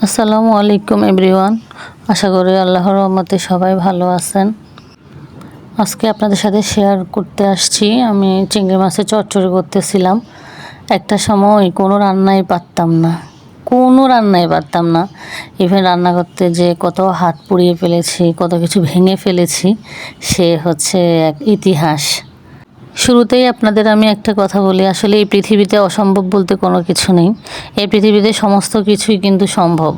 আসসালামু আলাইকুম এভরিওয়ান। আশা করি আল্লাহর রহমতে সবাই ভালো আছেন। আজকে আপনাদের সাথে শেয়ার করতে আসছি, আমি চিংড়ি মাছের চচ্চড়ি করতেছিলাম। একটা সময় কোনো রান্নাই পারতাম না, ইভেন রান্না করতে যে কত হাত পুড়িয়ে ফেলেছি, কত কিছু ভেঙে ফেলেছি, সে হচ্ছে এক ইতিহাস। শুরুতেই আপনাদের আমি একটা কথা বলি, আসলে এই পৃথিবীতে অসম্ভব বলতে কোনো কিছু নেই। এই পৃথিবীতে সমস্ত কিছুই কিন্তু সম্ভব।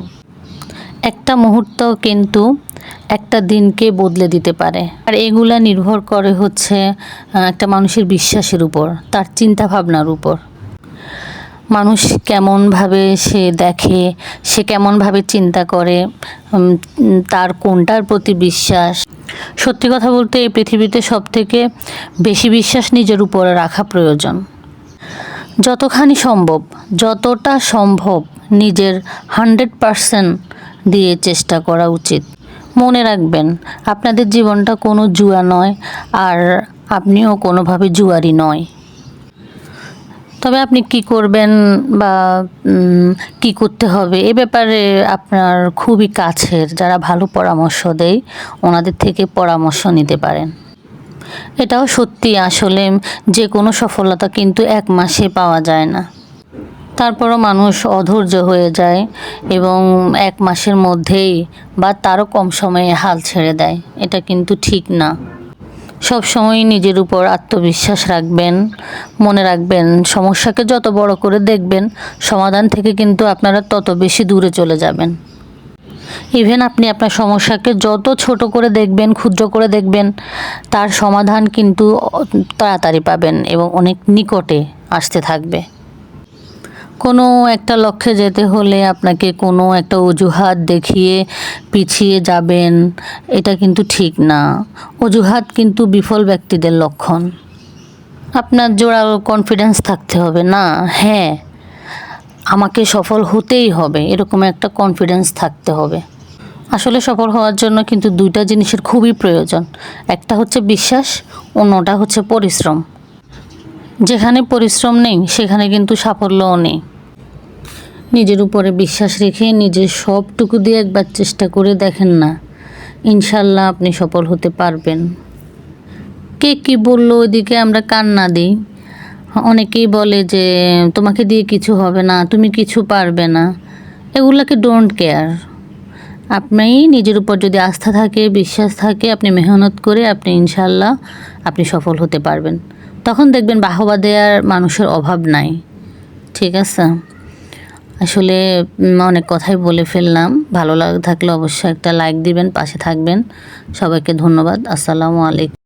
একটা মুহূর্ত কিন্তু একটা দিনকে বদলে দিতে পারে, আর এগুলা নির্ভর করে হচ্ছে একটা মানুষের বিশ্বাসের উপর, তার চিন্তা ভাবনার উপর। মানুষ কেমনভাবে সে দেখে, সে কেমনভাবে চিন্তা করে, তার কোনটার প্রতি বিশ্বাস। সত্যি কথা বলতে এই পৃথিবীতে সবথেকে বেশি বিশ্বাস নিজের উপরে রাখা প্রয়োজন। যতটা সম্ভব নিজের 100% দিয়ে চেষ্টা করা উচিত। মনে রাখবেন, আপনাদের জীবনটা কোনো জুয়া নয়, আর আপনিও কোনোভাবে জুয়ারি নয়। তবে আপনি কি করবেন বা কি করতে হবে এ ব্যাপারে আপনার খুবই কাছের যারা ভালো পরামর্শ দেয়, ওনাদের থেকে পরামর্শ নিতে পারেন। এটাও সত্যি, আসলে যে কোনো সফলতা কিন্তু 1 মাসে পাওয়া যায় না। তারপরও মানুষ অধৈর্য হয়ে যায় এবং 1 মাসের মধ্যেই বা তারও কম সময়ে হাল ছেড়ে দেয়। এটা কিন্তু ঠিক না। সব সময় নিজের উপর আত্মবিশ্বাস রাখবেন। মনে রাখবেন, সমস্যাকে যত বড় করে দেখবেন, সমাধান থেকে কিন্তু আপনারা তত বেশি দূরে চলে যাবেন। ইভেন আপনি আপনার সমস্যাকে যত ছোট করে দেখবেন, ক্ষুদ্র করে দেখবেন, তার সমাধান কিন্তু তাড়াতাড়ি পাবেন এবং অনেক নিকটে আসতে থাকবে। কোনো একটা লক্ষ্যে যেতে হলে আপনাকে কোনো একটা অজুহাত দেখিয়ে পিছিয়ে যাবেন, এটা কিন্তু ঠিক না। অজুহাত কিন্তু বিফল ব্যক্তিদের লক্ষণ। আপনার জোরালো কনফিডেন্স থাকতে হবে, না হ্যাঁ আমাকে সফল হতেই হবে, এরকম একটা কনফিডেন্স থাকতে হবে। আসলে সফল হওয়ার জন্য কিন্তু 2টা জিনিসের খুবই প্রয়োজন। একটা হচ্ছে বিশ্বাস, অন্যটা হচ্ছে পরিশ্রম। যেখানে পরিশ্রম নেই সেখানে কিন্তু সাফল্যও নেই। নিজের উপরে বিশ্বাস রেখে নিজের সবটুকু দিয়ে একবার চেষ্টা করে দেখেন না, ইনশাল্লাহ আপনি সফল হতে পারবেন। কে কী বললো ওইদিকে আমরা কান না দিই। অনেকেই বলে যে তোমাকে দিয়ে কিছু হবে না, তুমি কিছু পারবে না। এগুলোকে ডোন্ট কেয়ার। আপনি নিজের উপর যদি আস্থা থাকে, বিশ্বাস থাকে, আপনি মেহনত করে আপনি ইনশাল্লাহ আপনি সফল হতে পারবেন। তখন দেখবেন বাহবা দেওয়ার মানুষের অভাব নাই। ঠিক আছে, আসলে অনেক কথাই বলে ফেললাম। ভালো থাকলে অবশ্যই একটা লাইক দিবেন, পাশে থাকবেন। সবাইকে ধন্যবাদ। আসসালামু আলাইকুম।